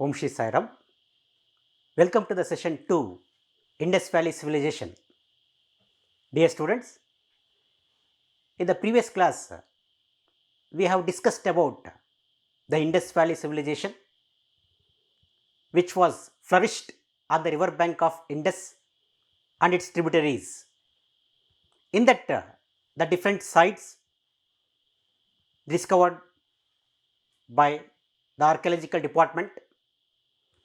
Om Shri Sai Ram. Welcome to the session 2, Indus Valley Civilization. Dear students, in the previous class, we have discussed about the Indus Valley Civilization, which was flourished on the river bank of Indus and its tributaries. In that, the different sites discovered by the archaeological department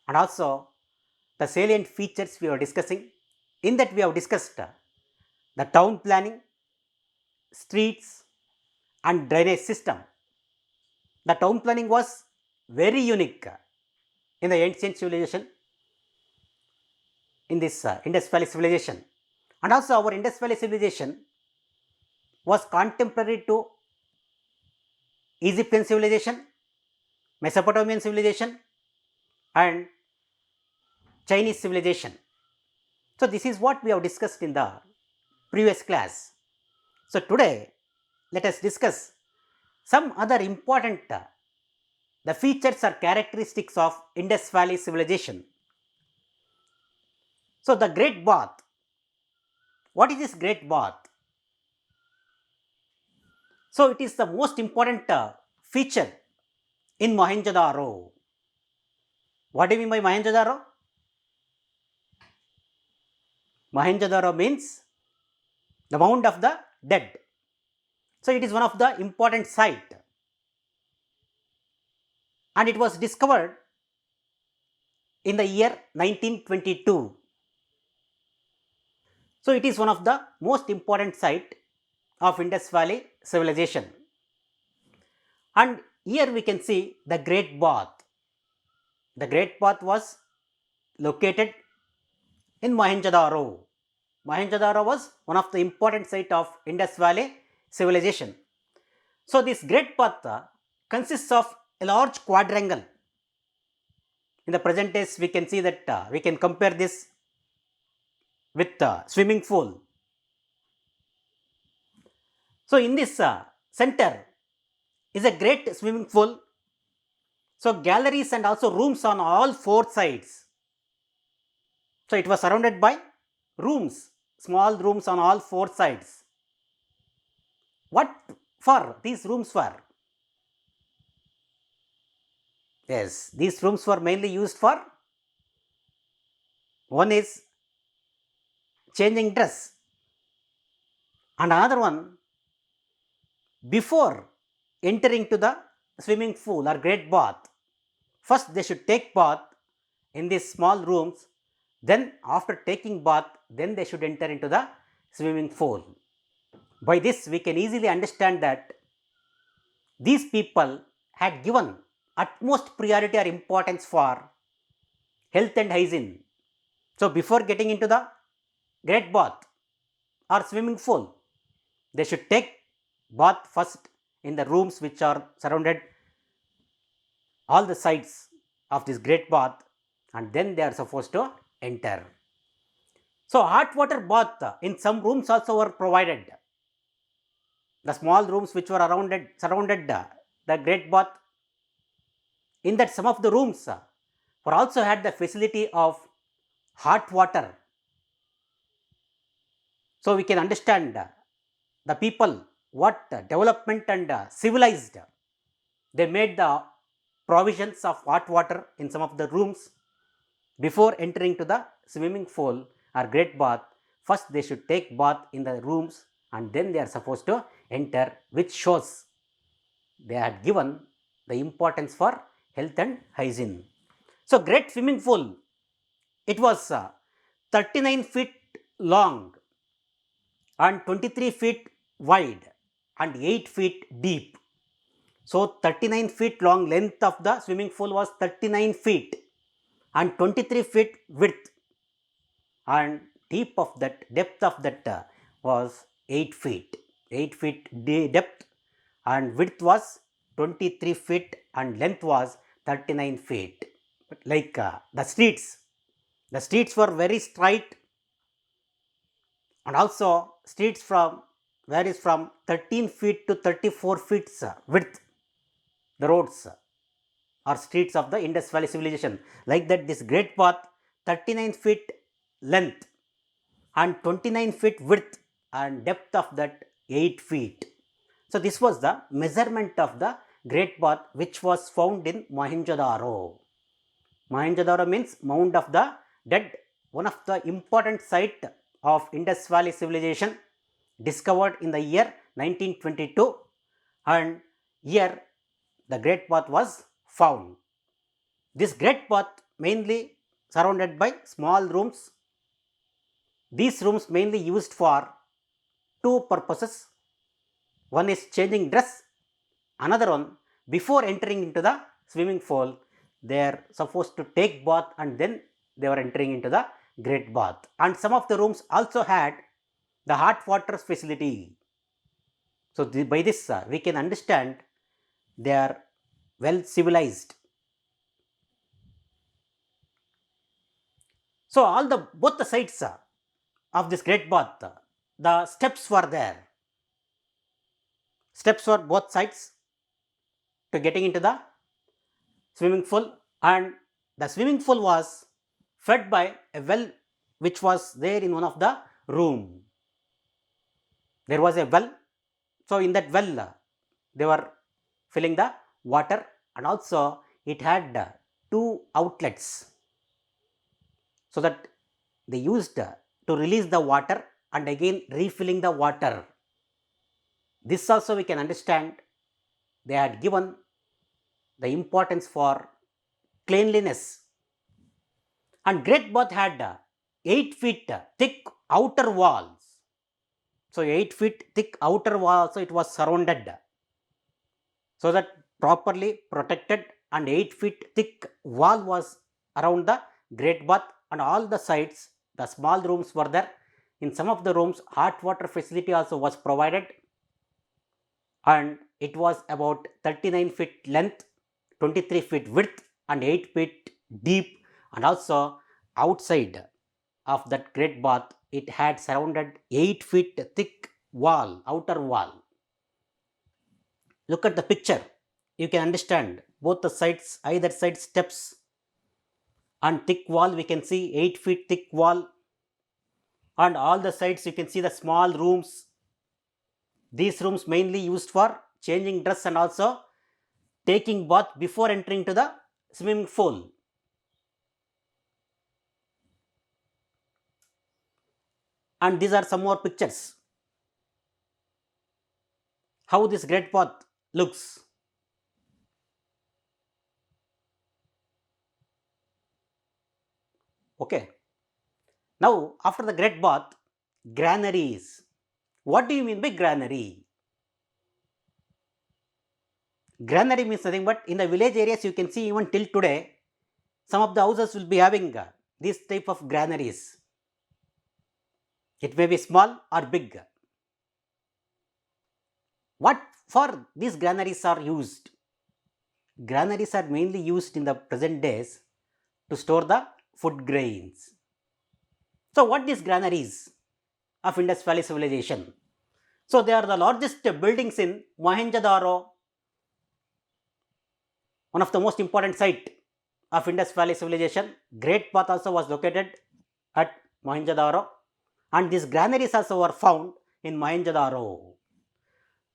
and also the salient features we are discussing. In that, we have discussed the town planning, streets and drainage system. The town planning was very unique in the ancient civilization, in this Indus Valley civilization, and also our Indus Valley civilization was contemporary to Egyptian civilization, Mesopotamian civilization and Chinese civilization. So, this is what we have discussed in the previous class. So, today let us discuss some other important the features or characteristics of Indus Valley civilization. So, the Great Bath. What is this Great Bath? So, it is the most important feature in Mohenjo-daro. What do you mean by Mohenjo-daro? Mohenjo-daro means the mound of the dead. So, it is one of the important site and it was discovered in the year 1922. So, it is one of the most important site of Indus Valley civilization. And here we can see the Great Bath. The Great Bath was located in Mohenjo-daro. Mohenjo-daro was one of the important site of Indus Valley civilization. So, this Great Bath consists of a large quadrangle. In the present days, we can see that we can compare this with swimming pool. So, in this center is a great swimming pool. So, galleries and also rooms on all four sides. So, it was surrounded by rooms, small rooms on all four sides. What for these rooms were? Yes, these rooms were mainly used for, one is changing dress and another one before entering to the swimming pool or great bath. First they should take bath in these small rooms, then after taking bath then they should enter into the swimming pool. By this we can easily understand that these people had given utmost priority or importance for health and hygiene. So, before getting into the great bath or swimming pool, they should take bath first in the rooms which are surrounded all the sides of this great bath and then they are supposed to enter. So, hot water bath in some rooms also were provided. The small rooms which were surrounded the great bath, in that some of the rooms were also had the facility of hot water. So, we can understand the people what development and civilized they made the provisions of hot water in some of the rooms. Before entering to the swimming pool or great bath, first they should take bath in the rooms and then they are supposed to enter, which shows they had given the importance for health and hygiene. So, great swimming pool, it was 39 feet long and 23 feet wide and 8 feet deep. So, 39 feet long length of the swimming pool was 39 feet and 23 feet width and deep of that depth of that was 8 feet. 8 feet depth and width was 23 feet and length was 39 feet. Like the streets were very straight and also streets from varies from 13 feet to 34 feet width, the roads. or streets of the Indus Valley civilization. Like that, this great bath, 39 feet length and 29 feet width and depth of that 8 feet. So, this was the measurement of the great bath which was found in Mohenjo-daro. Mohenjo-daro means Mound of the Dead, one of the important site of Indus Valley civilization, discovered in the year 1922, and here the great bath was found. This great bath mainly surrounded by small rooms. These rooms mainly used for two purposes. One is changing dress, another one, before entering into the swimming pool, they are supposed to take bath and then they were entering into the great bath. And some of the rooms also had the hot water facility. So, by this we can understand they are well civilized. So, both the sides of this great bath, the steps were there. Steps were both sides to getting into the swimming pool, and the swimming pool was fed by a well which was there in one of the room. There was a well, so in that well they were filling the water, and also it had two outlets, so that they used to release the water and again refilling the water. This also we can understand they had given the importance for cleanliness. And great bath had 8 feet thick outer walls. So, 8 feet thick outer wall, so it was surrounded, so that properly protected, and 8 feet thick wall was around the great bath, and all the sides the small rooms were there. In some of the rooms hot water facility also was provided, and it was about 39 feet length, 23 feet width and 8 feet deep, and also outside of that great bath it had surrounded 8 feet thick wall, outer wall. Look at the picture, you can understand both the sides, either side steps and thick wall, we can see 8 feet thick wall, and all the sides you can see the small rooms. These rooms mainly used for changing dress and also taking bath before entering to the swimming pool. And these are some more pictures how this great bath looks. Okay. Now, after the great bath, granaries. What do you mean by granary? Granary means nothing but in the village areas you can see even till today, some of the houses will be having this type of granaries. It may be small or big. What for these granaries are used? Granaries are mainly used in the present days to store the food grains. So, what these granaries of Indus Valley civilization? So, they are the largest buildings in Mohenjo-daro, one of the most important site of Indus Valley civilization. Great bath also was located at Mohenjo-daro, and these granaries also were found in Mohenjo-daro.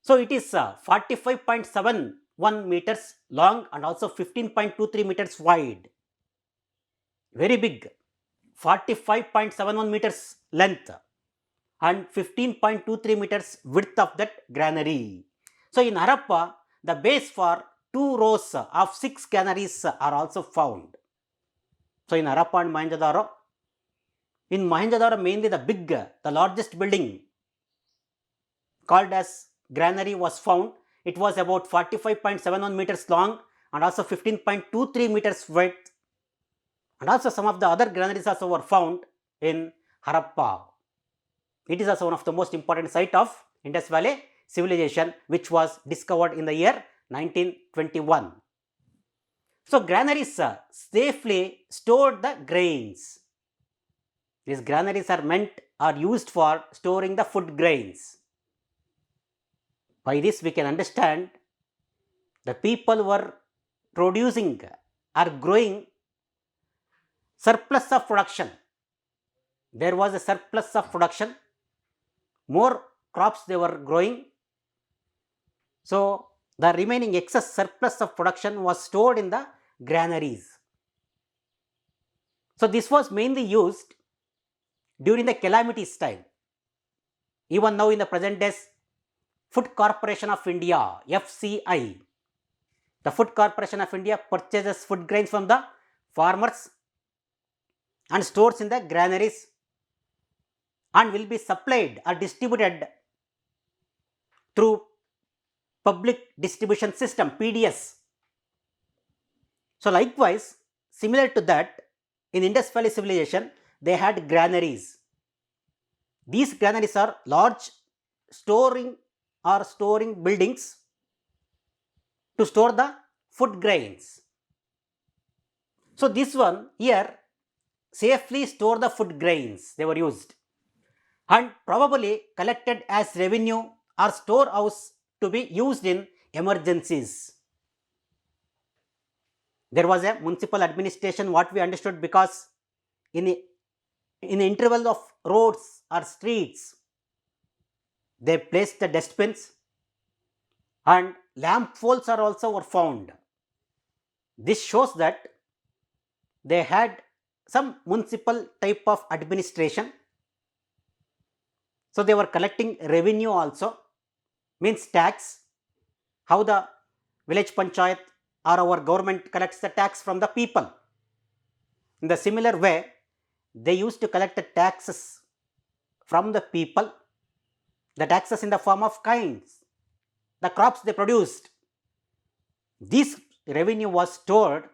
So, it is 45.71 meters long and also 15.23 meters wide, very big, 45.71 meters length and 15.23 meters width of that granary. So, in Harappa, the base for 2 rows of 6 granaries are also found. So, in Harappa and Mohenjo-daro, in Mohenjo-daro mainly the largest building called as granary was found. It was about 45.71 meters long and also 15.23 meters width, and also some of the other granaries also were found in Harappa. It is also one of the most important site of Indus Valley civilization, which was discovered in the year 1921. So, granaries safely stored the grains. These granaries are used for storing the food grains. By this we can understand the people were producing or growing surplus of production. There was a surplus of production, more crops they were growing. So, the remaining excess surplus of production was stored in the granaries. So, this was mainly used during the calamities time. Even now in the present days, Food Corporation of India, FCI, the Food Corporation of India purchases food grains from the farmers and stores in the granaries and will be supplied or distributed through public distribution system, PDS. So, likewise, similar to that, in Indus Valley civilization, they had granaries. These granaries are large storing buildings to store the food grains. So, this one here safely store the food grains they were used and probably collected as revenue or storehouse to be used in emergencies. There was a municipal administration, what we understood, because in the interval of roads or streets, they placed the dustbins and lamp poles are also were found. This shows that they had some municipal type of administration. So, they were collecting revenue also, means tax, how the village panchayat or our government collects the tax from the people. In the similar way, they used to collect the taxes from the people, the taxes in the form of kinds, the crops they produced. This revenue was stored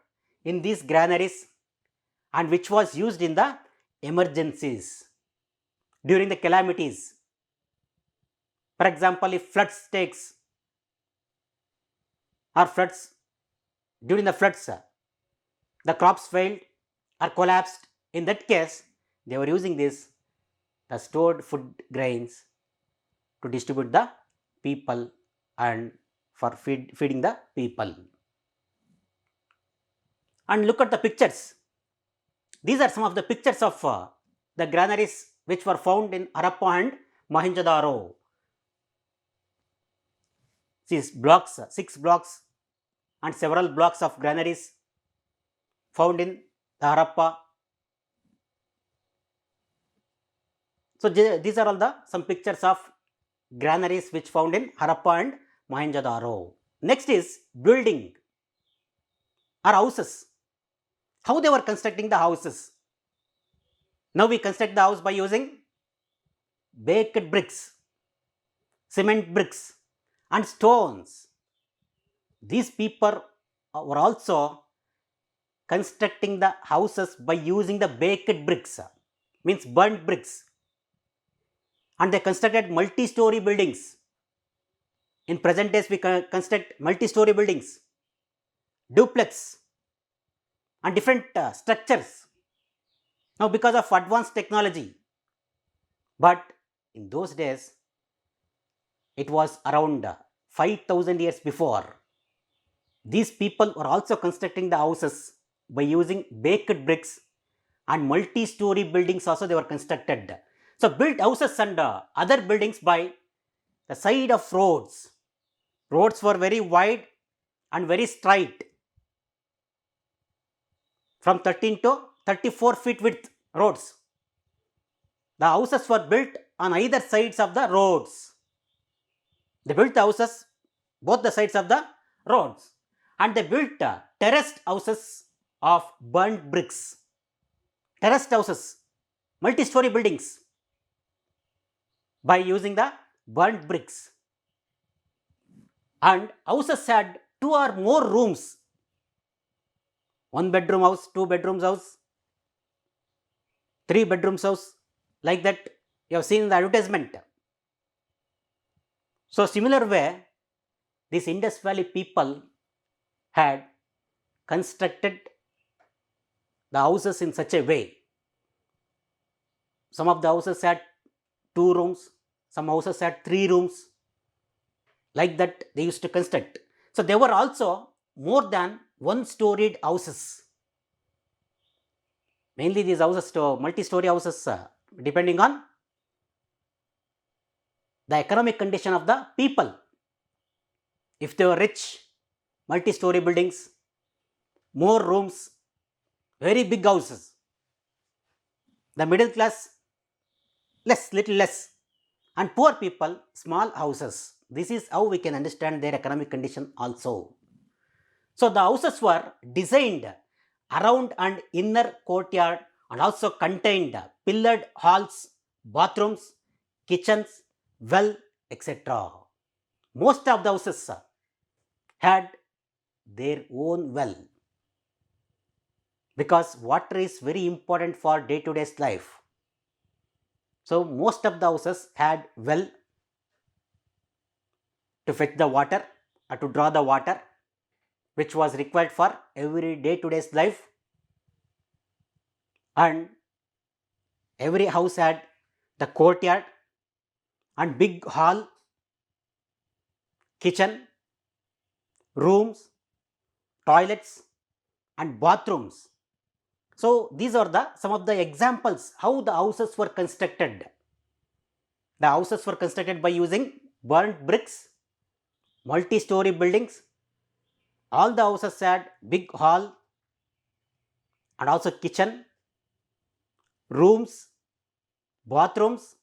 in these granaries and which was used in the emergencies during the calamities. For example, if floods takes or floods, during the floods, the crops failed or collapsed, in that case, they were using this, the stored food grains to distribute the people and for feeding the people. And look at the pictures. These are some of the pictures of the granaries which were found in Harappa and Mohenjo-daro. These blocks, 6 blocks and several blocks of granaries found in the Harappa. So, these are all the some pictures of granaries which found in Harappa and Mohenjo-daro. Next is building or houses. How they were constructing the houses? Now we construct the house by using baked bricks, cement bricks and stones. These people were also constructing the houses by using the baked bricks, means burnt bricks, and they constructed multi-story buildings. In present days, we construct multi-story buildings, duplex and different structures now because of advanced technology. But in those days, it was around 5,000 years before. These people were also constructing the houses by using baked bricks and multi-story buildings also they were constructed. So, built houses and other buildings by the side of roads. Roads were very wide and very straight, from 13 to 34 feet width roads. The houses were built on either sides of the roads. They built the houses both the sides of the roads, and they built terraced houses of burnt bricks. Terraced houses, multi-story buildings by using the burnt bricks. And houses had 2 or more rooms. 1 bedroom house, 2 bedrooms house, 3 bedrooms house, like that you have seen in the advertisement. So, similar way, these Indus Valley people had constructed the houses in such a way. Some of the houses had 2 rooms, some houses had 3 rooms, like that they used to construct. So, they were also more than one-storied houses. Mainly these houses, multi-story houses, depending on the economic condition of the people. If they were rich, multi-story buildings, more rooms, very big houses. The middle class, little less, and poor people, small houses. This is how we can understand their economic condition also. So the houses were designed around an inner courtyard and also contained pillared halls, bathrooms, kitchens, well, etc. Most of the houses had their own well, because water is very important for day-to-day life. So most of the houses had well to fetch the water or to draw the water, which was required for every day-to-day life, and every house had the courtyard and big hall, kitchen, rooms, toilets and bathrooms. So these are some of the examples how the houses were constructed. The houses were constructed by using burnt bricks, multi-story buildings. All the houses had big hall and also kitchen, rooms, bathrooms,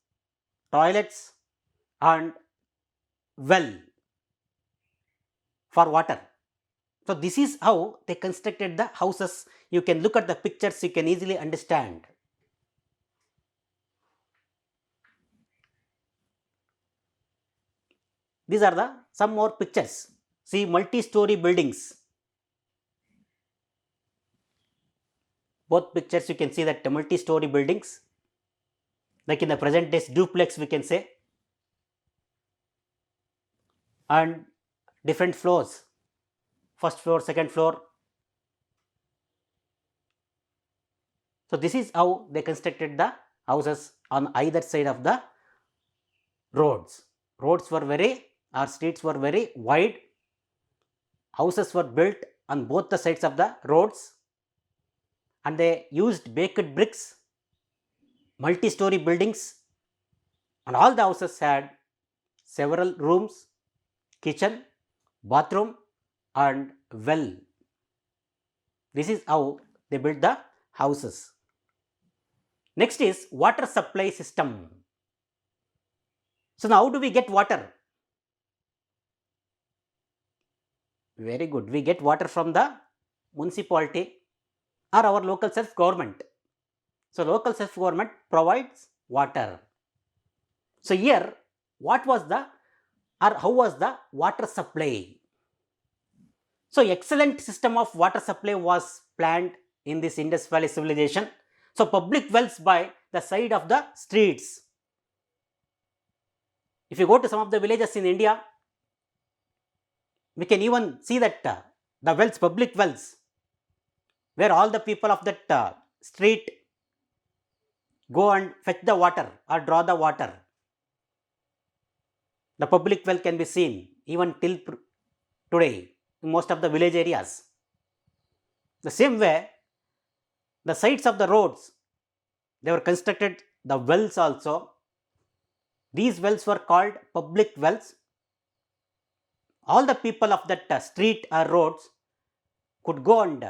toilets and well for water. So this is how they constructed the houses. You can look at the pictures, you can easily understand. These are some more pictures. See, multi-story buildings. Both pictures you can see that multi-story buildings, like in the present days duplex we can say, and different floors, first floor, second floor. So this is how they constructed the houses on either side of the roads. Roads were streets were very wide. Houses were built on both the sides of the roads, and they used baked bricks, multi-story buildings, and all the houses had several rooms, kitchen, bathroom and well. This is how they built the houses. Next is water supply system. So now how do we get water? Very good. We get water from the municipality or our local self-government. So local self-government provides water. So here, how was the water supply? So excellent system of water supply was planned in this Indus Valley civilization. So public wells by the side of the streets. If you go to some of the villages in India, we can even see that the wells, public wells, where all the people of that street go and fetch the water or draw the water. The public well can be seen even till today in most of the village areas. The same way, the sides of the roads, they were constructed the wells also. These wells were called public wells. All the people of that street or roads could go and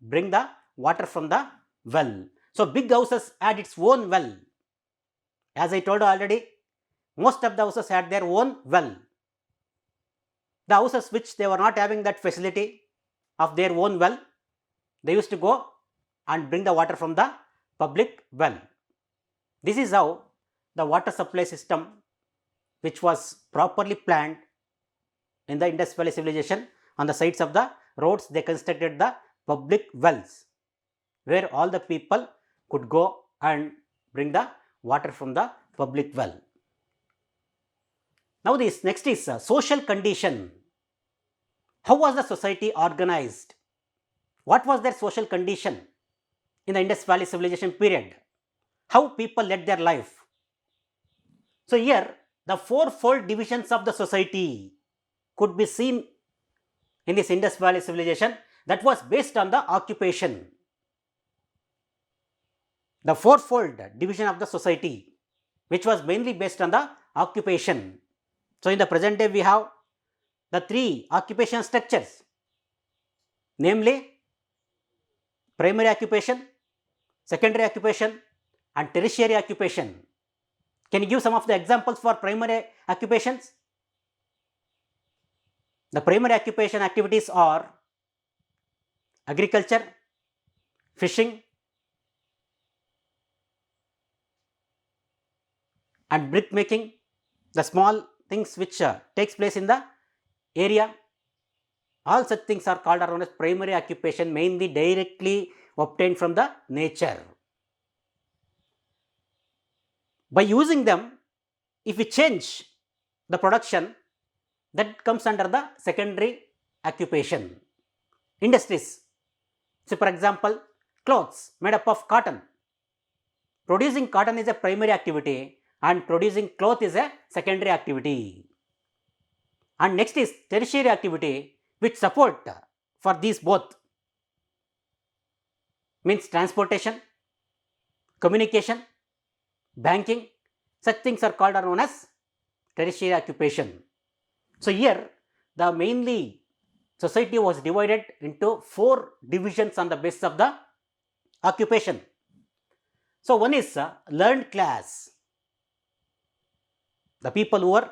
bring the water from the well. So big houses had its own well. As I told already, most of the houses had their own well. The houses which they were not having that facility of their own well, they used to go and bring the water from the public well. This is how the water supply system, which was properly planned in the Indus Valley civilization, on the sides of the roads they constructed the public wells, where all the people could go and bring the water from the public well. Now this next is social condition. How was the society organized? What was their social condition in the Indus Valley civilization period? How people led their life? So here the fourfold divisions of the society could be seen in this Indus Valley civilization that was based on the occupation. The fourfold division of the society, which was mainly based on the occupation. So, in the present day, we have the three occupation structures, namely primary occupation, secondary occupation, and tertiary occupation. Can you give some of the examples for primary occupations? The primary occupation activities are agriculture, fishing, and brick making, the small things which takes place in the area. All such things are called around as primary occupation, mainly directly obtained from the nature. By using them, if we change the production, that comes under the secondary occupation. Industries, so for example, clothes made up of cotton. Producing cotton is a primary activity and producing cloth is a secondary activity. And next is tertiary activity, which support for these both, means transportation, communication, banking. Such things are called or known as tertiary occupation. So, here the mainly society was divided into 4 divisions on the basis of the occupation. So, one is learned class, the people who are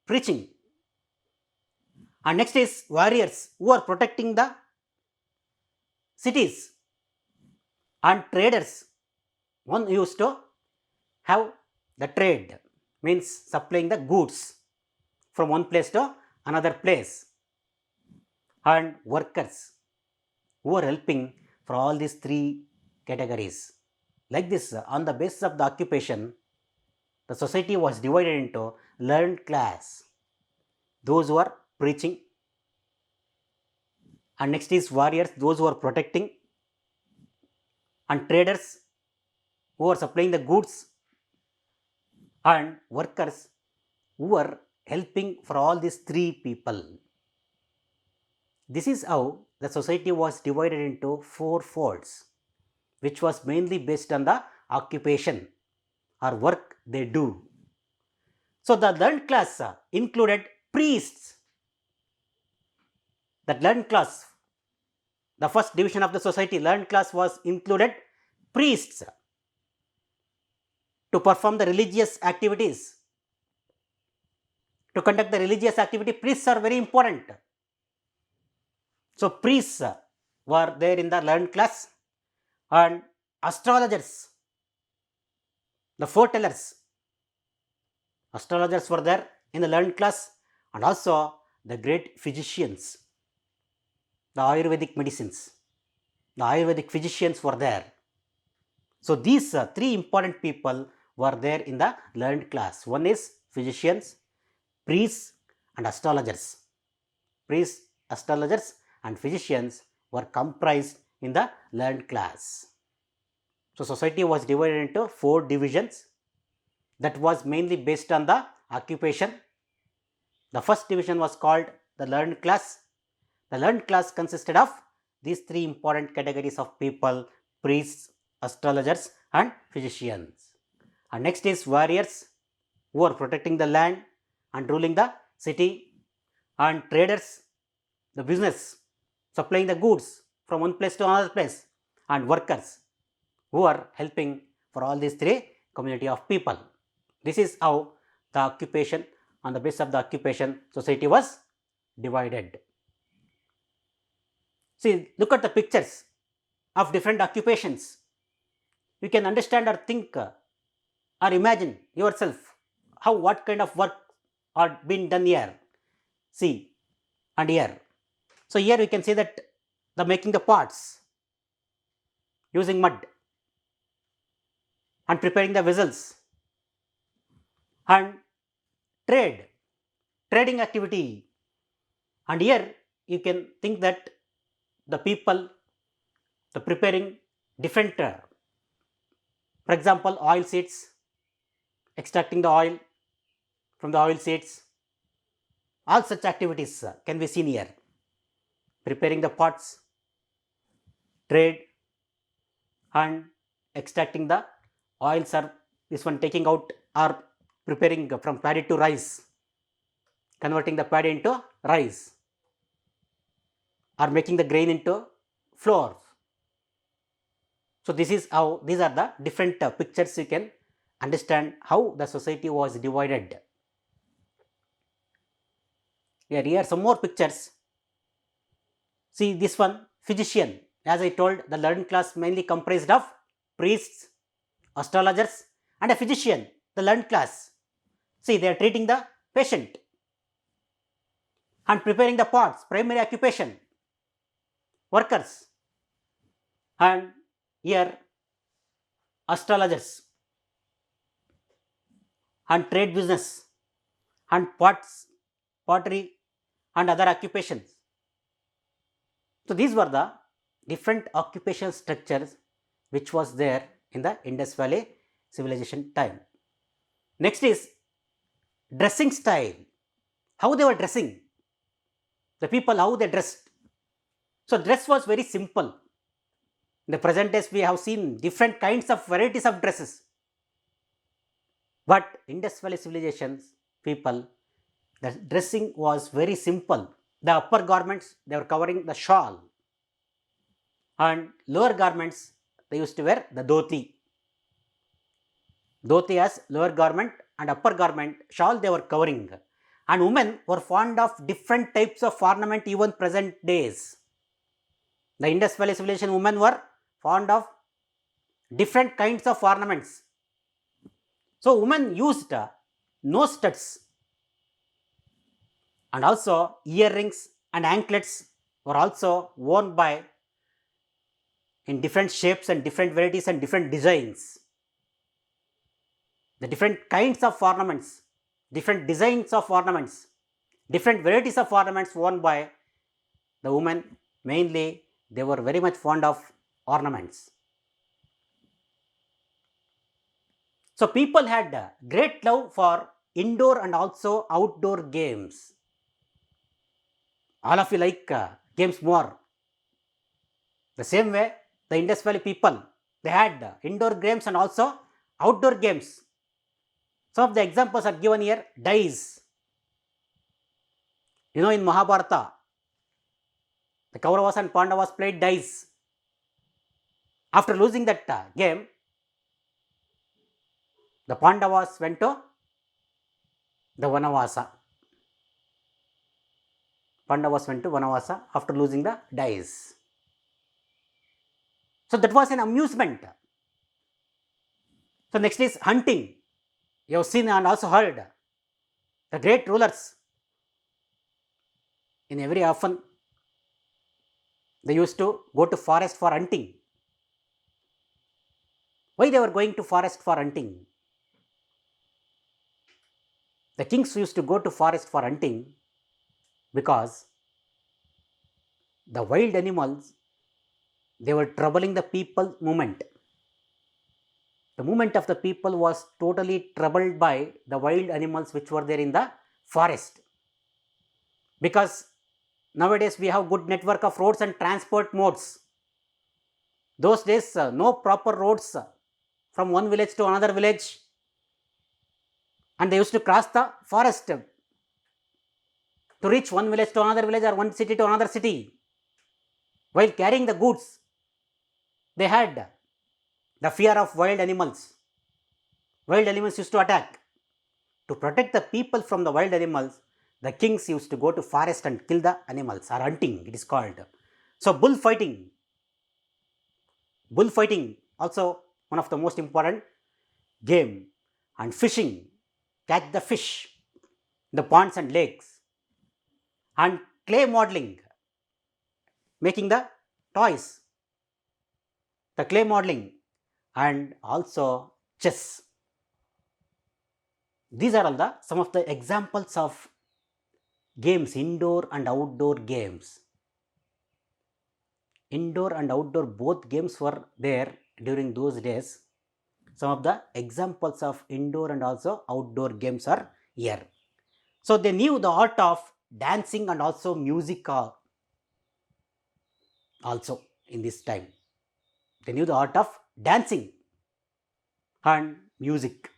preaching, and next is warriors who are protecting the cities, and traders, one used to have the trade, means supplying the goods from one place to another place, and workers who are helping for all these 3 categories. Like this, on the basis of the occupation, the society was divided into learned class, those who are preaching, and next is warriors, those who are protecting, and traders who are supplying the goods, and workers who are helping for all these 3 people. This is how the society was divided into 4 folds, which was mainly based on the occupation or work they do. So, the learned class included priests. That learned class, the first division of the society, learned class, was included priests to perform the religious activities. To conduct the religious activity, priests are very important. So, priests were there in the learned class, and astrologers, the foretellers, astrologers were there in the learned class, and also the great physicians, the Ayurvedic medicines, the Ayurvedic physicians were there. So, these 3 important people were there in the learned class. One is physicians, priests, and astrologers. Priests, astrologers, and physicians were comprised in the learned class. So, society was divided into 4 divisions that was mainly based on the occupation. The first division was called the learned class. The learned class consisted of these 3 important categories of people: priests, astrologers, and physicians. And next is warriors who are protecting the land and ruling the city, and traders, the business, supplying the goods from one place to another place, and workers who are helping for all these 3 community of people. This is how the occupation, on the basis of the occupation, society was divided. See, look at the pictures of different occupations. You can understand or think or imagine yourself how, what kind of work are being done here. See, and here. So, here we can see that the making the pots using mud, and preparing the vessels, and trading activity. And here you can think that the people, the preparing different, for example, oil seeds, extracting the oil from the oil seeds, all such activities can be seen here. preparing the pots, trade, and extracting the oils, or this one taking out or preparing from paddy to rice, converting the paddy into rice, or making the grain into flour. So this is how, these are the different pictures you can understand how the society was divided. Here are some more pictures. See this one, physician. As I told, the learned class mainly comprised of priests, astrologers, and a physician, the learned class. See, they are treating the patient and preparing the pots, primary occupation, workers. And here, astrologers and trade business and pots, pottery and other occupations. So these were the different occupational structures which was there in the Indus Valley civilization time. Next is dressing style. How they were dressing, the people, how they dressed. So dress was very simple. In the present days we have seen different kinds of varieties of dresses. But Indus Valley civilizations people, the dressing was very simple. The upper garments, they were covering the shawl, and lower garments, they used to wear the dhoti. Dhoti as lower garment and upper garment, shawl they were covering. And women were fond of different types of ornament even present days. The Indus Valley civilization women were fond of different kinds of ornaments. So women used nose studs, and also earrings and anklets were also worn by in different shapes and different varieties and different designs. The different kinds of ornaments, different designs of ornaments, different varieties of ornaments worn by the women, mainly they were very much fond of ornaments. So people had great love for indoor and also outdoor games. All of you like games more. The same way, the Indus Valley people, they had indoor games and also outdoor games. Some of the examples are given here. Dice. You know, in Mahabharata, the Kauravas and Pandavas played dice. After losing that game, the Pandavas went to the Vanavasa. Pandavas went to Vanavasa after losing the dice. So that was an amusement. So next is hunting. You have seen and also heard the great rulers. In every often, they used to go to forest for hunting. Why they were going to forest for hunting? The kings used to go to forest for hunting because the wild animals, they were troubling the people movement. The movement of the people was totally troubled by the wild animals which were there in the forest. Because nowadays we have good network of roads and transport modes. Those days no proper roads from one village to another village, and they used to cross the forest to reach one village to another village or one city to another city. While carrying the goods, they had the fear of wild animals. Wild animals used to attack. To protect the people from the wild animals, the kings used to go to forest and kill the animals, or hunting it is called. So bullfighting. Bullfighting also one of the most important game. And fishing, catch the fish, the ponds and lakes. And clay modeling, making the toys, the clay modeling, and also chess. These are all the some of the examples of games, indoor and outdoor games. Indoor and outdoor both games were there during those days. Some of the examples of indoor and also outdoor games are here. So they knew the art of dancing and also music. also in this time. They knew the art of dancing and music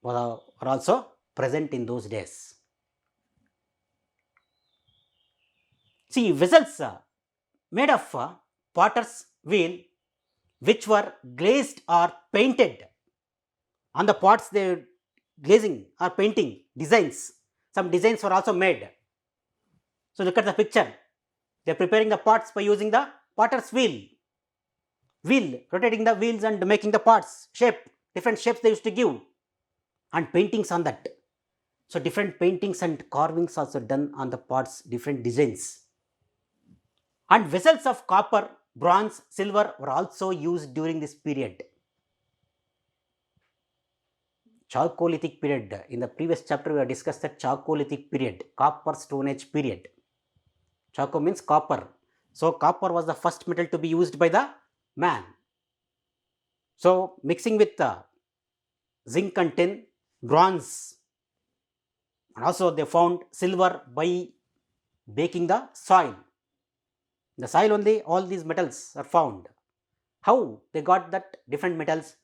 were also present in those days. See, vessels made of potter's wheel which were glazed or painted. On the pots they were glazing or painting designs. Some designs were also made. So look at the picture. They are preparing the pots by using the potter's wheel. Wheel, rotating the wheels and making the pots, shape, different shapes they used to give, and paintings on that. So different paintings and carvings also done on the pots, different designs. And vessels of copper, bronze, silver were also used during this period. Chalcolithic period. In the previous chapter, we have discussed the Chalcolithic period, Copper Stone Age period. Chalco means copper. So copper was the first metal to be used by the man. So mixing with zinc and tin, bronze, and also they found silver by baking the soil. In the soil only all these metals are found. How they got that different metals?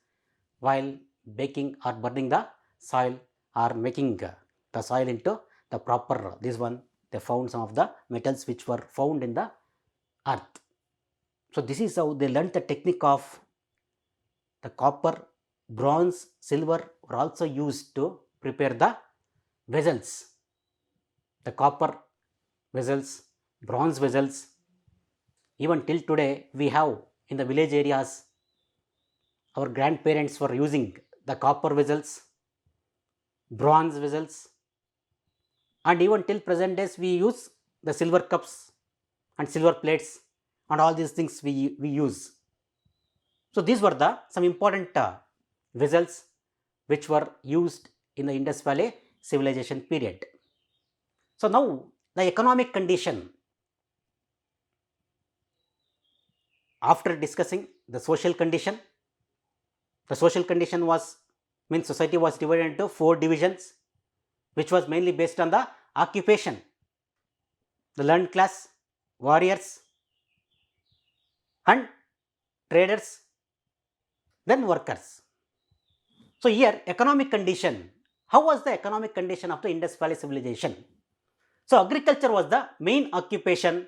While baking or burning the soil or making the soil into the proper this one, they found some of the metals which were found in the earth. So this is how they learnt the technique of the copper, bronze, silver were also used to prepare the vessels. The copper vessels, bronze vessels, even till today we have in the village areas, our grandparents were using the copper vessels, bronze vessels, and even till present days we use the silver cups and silver plates and all these things we use. So these were the some important vessels which were used in the Indus Valley civilization period. So now the economic condition. After discussing the social condition was means society was divided into 4 divisions, which was mainly based on the occupation. The learned class, warriors, and traders, then workers. So here economic condition. How was the economic condition of the Indus Valley civilization? So agriculture was the main occupation,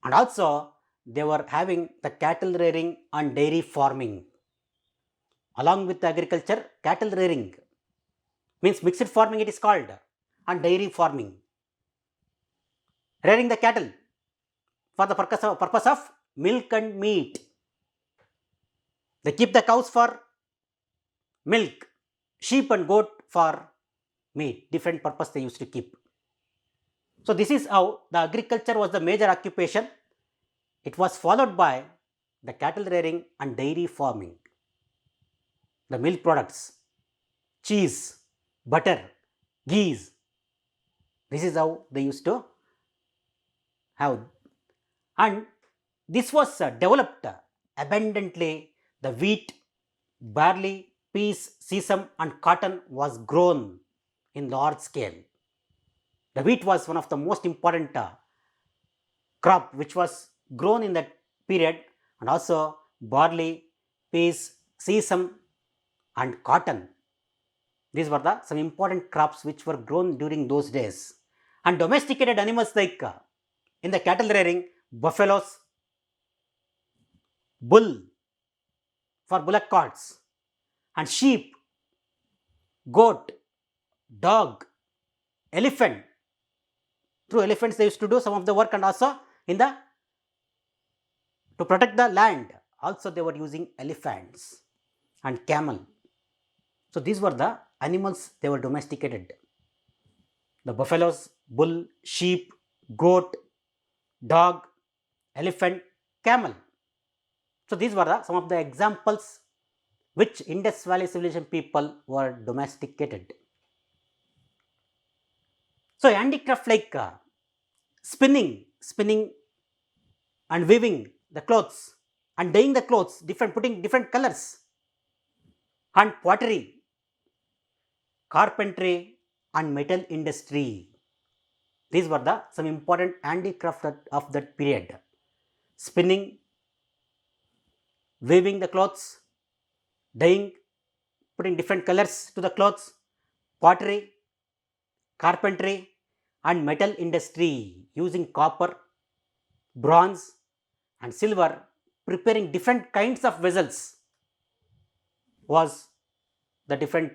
and also they were having the cattle rearing and dairy farming. Along with the agriculture, cattle rearing means mixed farming it is called, and dairy farming. Rearing the cattle for the purpose of milk and meat. They keep the cows for milk, sheep and goat for meat. Different purpose they used to keep. So this is how the agriculture was the major occupation. It was followed by the cattle rearing and dairy farming. The milk products, cheese, butter, ghee. This is how they used to have. And this was developed abundantly. The wheat, barley, peas, sesame and cotton was grown in large scale. The wheat was one of the most important crop which was grown in that period, and also barley, peas, sesame and cotton. These were the some important crops which were grown during those days. And domesticated animals like in the cattle rearing, buffaloes, bull for bullock carts, and sheep, goat, dog, elephant. Through elephants they used to do some of the work, and also in the to protect the land also they were using elephants and camel. So these were the animals they were domesticated. The buffaloes, bull, sheep, goat, dog, elephant, camel. So these were some of the examples which Indus Valley civilization people were domesticated. So handicraft like spinning and weaving the clothes and dyeing the clothes, putting different colors, and pottery, carpentry and metal industry. These were the some important handicraft of that period. Spinning, weaving the clothes, dyeing, putting different colors to the clothes, pottery, carpentry, and metal industry using copper, bronze, and silver, preparing different kinds of vessels was the different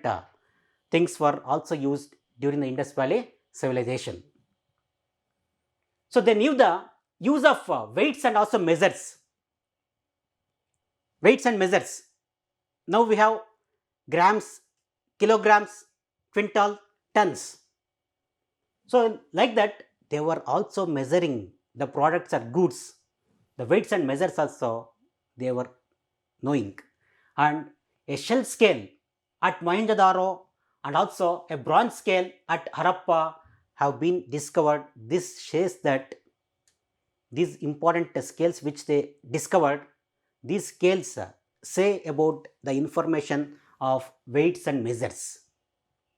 things were also used during the Indus Valley civilization. So they knew the use of weights and also measures. Weights and measures. Now we have grams, kilograms, quintal, tons. So like that, they were also measuring the products or goods. The weights and measures also they were knowing. And a shell scale at Mohenjo-daro and also a bronze scale at Harappa have been discovered. This shows that these important scales which they discovered, these scales say about the information of weights and measures.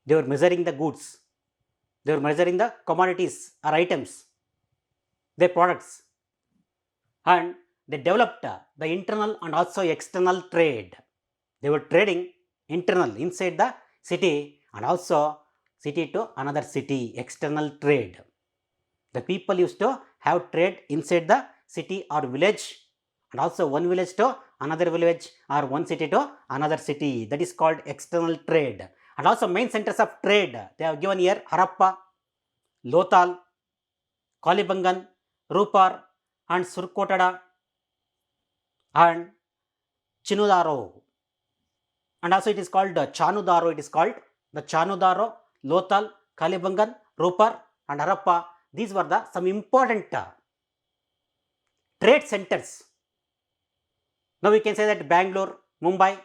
They were measuring the goods, they were measuring the commodities or items, their products, and they developed the internal and also external trade. They were trading internal inside the city and also city to another city, external trade. The people used to have trade inside the city or village and also one village to another village or one city to another city. That is called external trade. And also main centers of trade they have given here: Harappa, Lothal, Kalibangan, Rupar and Surkotada and Chinudaro. And also it is called Chanudaro. It is called the Chanudaro, Lothal, Kalibangan, Rupar and Harappa. These were the some important trade centers. Now we can say that Bangalore, Mumbai,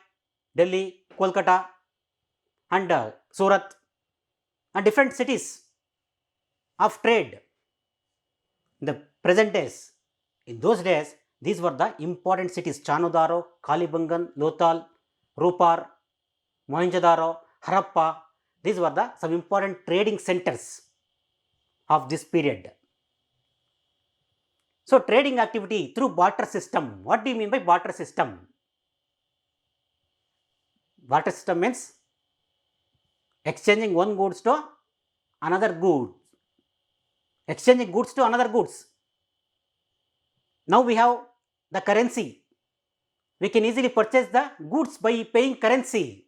Delhi, Kolkata and Surat and different cities of trade in the present days. In those days, these were the important cities: Chanudaro, Kalibangan, Lothal, Rupar, Mohenjo-daro, Harappa. These were the some important trading centers of this period. So trading activity through barter system. What do you mean by barter system? Barter system means exchanging one goods to another good. Exchanging goods to another goods. Now we have the currency. We can easily purchase the goods by paying currency.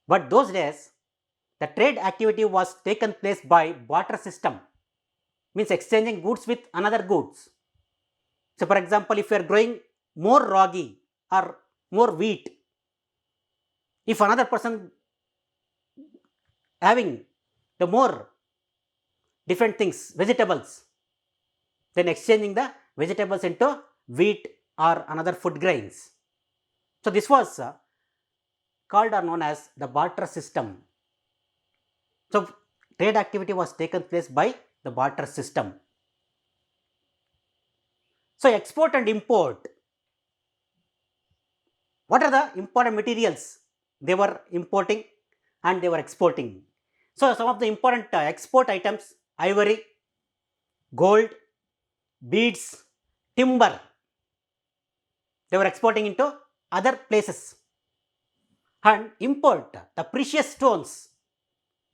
But those days, the trade activity was taken place by barter system, means exchanging goods with another goods. So for example, if you are growing more ragi or more wheat, if another person having the more different things, vegetables, then exchanging the vegetables into wheat or another food grains. So this was called or known as the barter system. So trade activity was taken place by the barter system. So export and import. What are the important materials they were importing and they were exporting? So some of the important export items: ivory, gold, beads, timber. They were exporting into other places. And import the precious stones.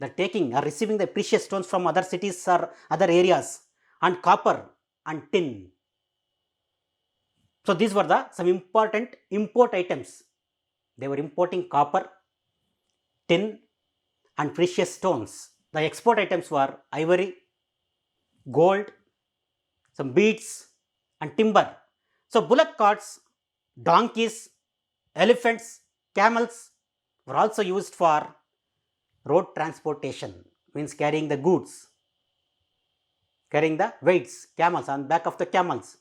The taking or receiving the precious stones from other cities or other areas, and copper and tin. So these were the some important import items. They were importing copper, tin and precious stones. The export items were ivory, gold, some beads and timber. So bullock carts, donkeys, elephants, camels were also used for road transportation, means carrying the goods, carrying the weights, camels on back of the camels.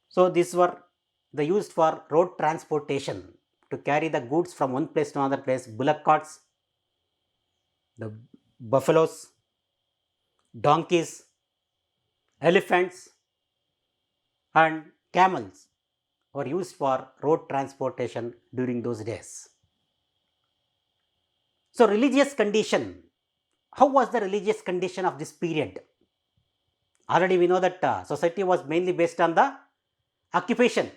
So these were the used for road transportation to carry the goods from one place to another place. Bullock carts, the buffaloes, donkeys, elephants and camels were used for road transportation during those days. So religious condition. How was the religious condition of this period? Already we know that society was mainly based on the occupation.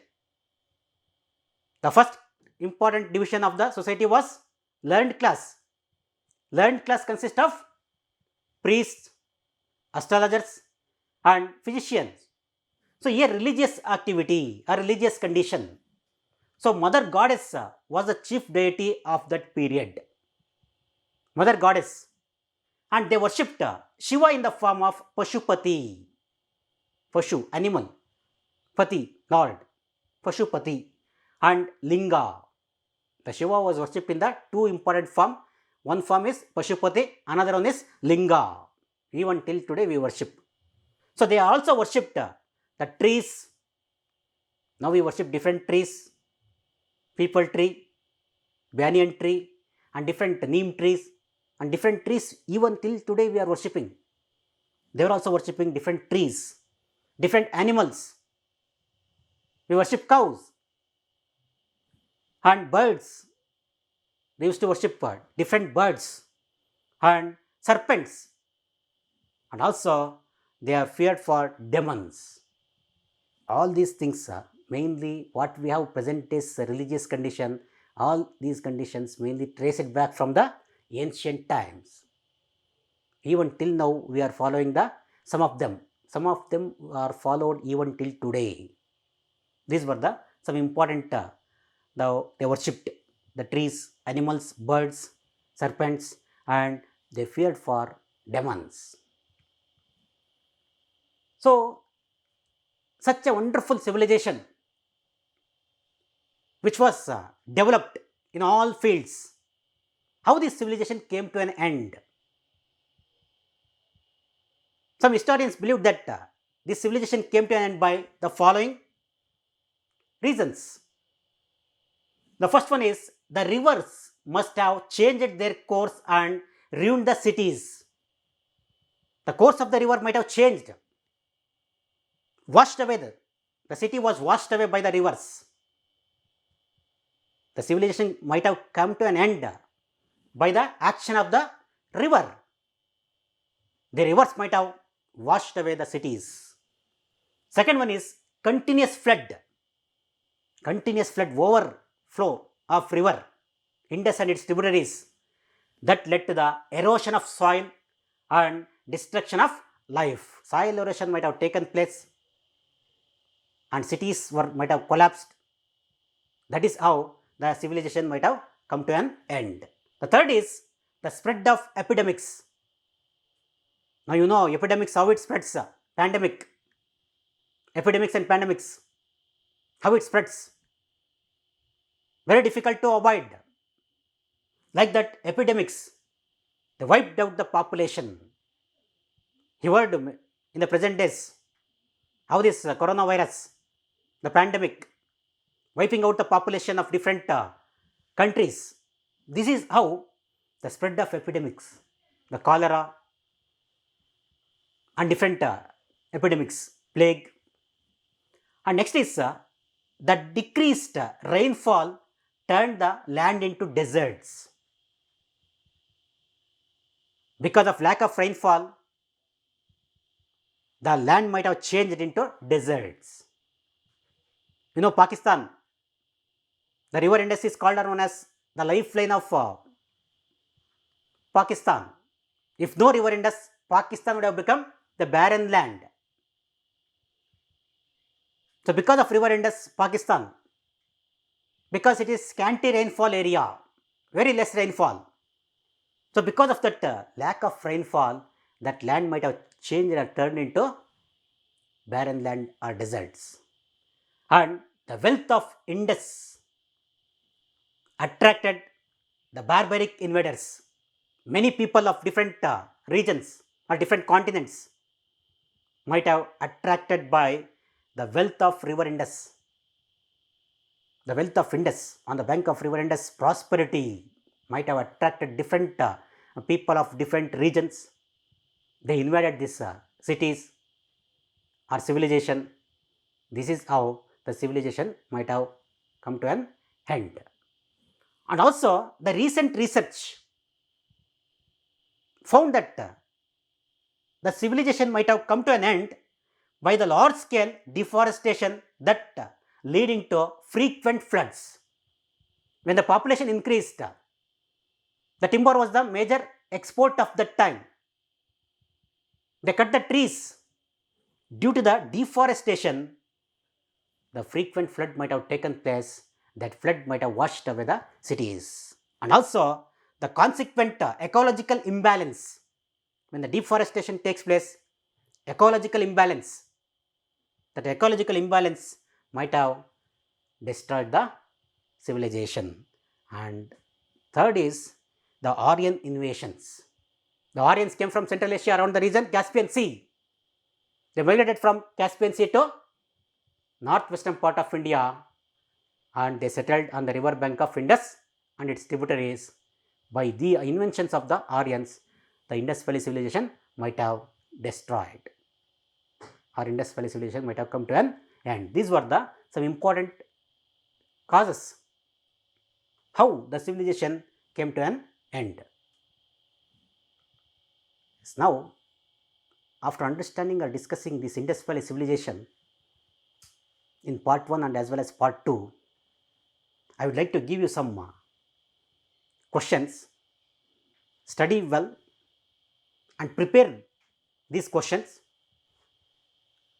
The first important division of the society was learned class. Learned class consists of priests, astrologers, and physicians. So, here religious activity or religious condition. So, Mother Goddess was the chief deity of that period. Mother Goddess. And they worshipped Shiva in the form of Pashupati. Pashu, animal. Pati, Lord. Pashupati. And Linga. The Shiva was worshipped in the two important form. One form is Pashupati, another one is Linga. Even till today we worship. So, they also worshipped the trees. Now we worship different trees. People tree, banyan tree, and different neem trees, and different trees even till today we are worshipping. They are also worshipping different trees, different animals. We worship cows and birds. They used to worship different birds and serpents, and also they are feared for demons. All these things are mainly what we have present is a religious condition. All these conditions mainly trace it back from the ancient times. Even till now we are following the some of them are followed even till today. These were the some important they worshipped the trees, animals, birds, serpents, and they feared for demons. So, such a wonderful civilization which was developed in all fields. How this civilization came to an end? Some historians believe that this civilization came to an end by the following reasons. The first one is the rivers must have changed their course and ruined the cities. The course of the river might have changed, washed away. The city was washed away by the rivers. The civilization might have come to an end by the action of the river. The rivers might have washed away the cities. Second one is continuous flood. Continuous flood, overflow of river, Indus and its tributaries, that led to the erosion of soil and destruction of life. Soil erosion might have taken place and cities might have collapsed. That is how the civilization might have come to an end. The third is the spread of epidemics. Now you know epidemics, how it spreads, pandemic, epidemics and pandemics, how it spreads. Very difficult to avoid. Like that epidemics, they wiped out the population. You heard in the present days how this coronavirus, the pandemic, wiping out the population of different countries. This is how the spread of epidemics, the cholera and different epidemics, plague. And next is the decreased rainfall turned the land into deserts. Because of lack of rainfall, the land might have changed into deserts. You know, Pakistan, the river Indus is called known as the lifeline of Pakistan. If no river Indus, Pakistan would have become the barren land. So, because of river Indus, Pakistan, because it is scanty rainfall area, very less rainfall. So, because of that lack of rainfall, that land might have changed and turned into barren land or deserts. And the wealth of Indus attracted the barbaric invaders. Many people of different regions or different continents might have attracted by the wealth of river Indus. The wealth of Indus on the bank of river Indus, prosperity might have attracted different people of different regions. They invaded these cities or civilization. This is how the civilization might have come to an end. And also the recent research found that the civilization might have come to an end by the large scale deforestation that leading to frequent floods. When the population increased, the timber was the major export of that time. They cut the trees. Due to the deforestation, the frequent flood might have taken place. That flood might have washed away the cities. And also the consequent ecological imbalance. When the deforestation takes place, ecological imbalance, that ecological imbalance might have destroyed the civilization. And third is the Aryan invasions. The Aryans came from Central Asia around the region Caspian Sea. They migrated from Caspian Sea to northwestern part of India and they settled on the river bank of Indus and its tributaries. By the inventions of the Aryans, the Indus Valley civilization might have destroyed, or Indus Valley civilization might have come to an end. These were the some important causes how the civilization came to an end. Now, after understanding or discussing this Indus Valley civilization in part 1 and as well as part 2, I would like to give you some questions. Study well and prepare these questions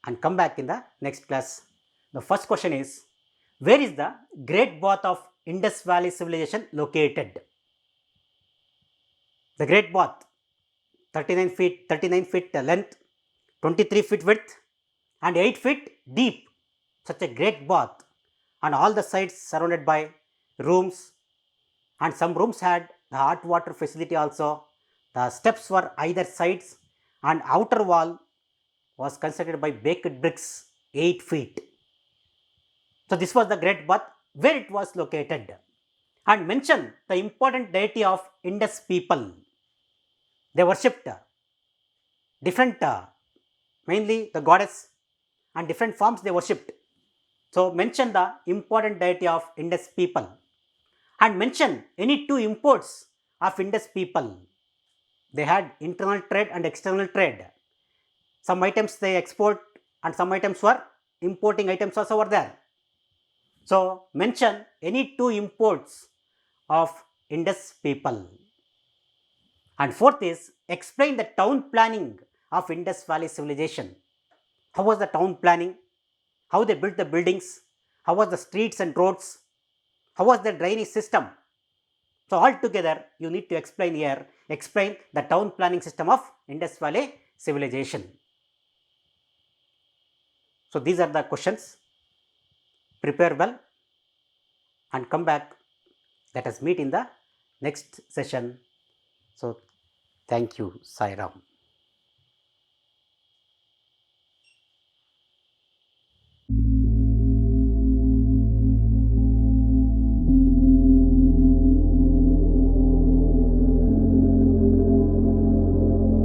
and come back in the next class. The first question is, where is the Great Bath of Indus Valley civilization located? The Great Bath, 39 feet length, 23 feet width and 8 feet deep. Such a great bath, and all the sides surrounded by rooms, and some rooms had the hot water facility also. The steps were either sides and outer wall was constructed by baked bricks 8 feet. So, this was the great bath where it was located. And mention the important deity of Indus people. They worshipped different, mainly the goddess, and different forms they worshipped. So, mention the important deity of Indus people and mention any two imports of Indus people. They had internal trade and external trade. Some items they export and some items were importing items also were there. So, mention any two imports of Indus people. And fourth is, explain the town planning of Indus Valley civilization. How was the town planning? How they built the buildings? How was the streets and roads? How was the drainage system? So, altogether you need to explain here, explain the town planning system of Indus Valley civilization. So, these are the questions. Prepare well and come back. Let us meet in the next session. So, thank you. Sai Ram.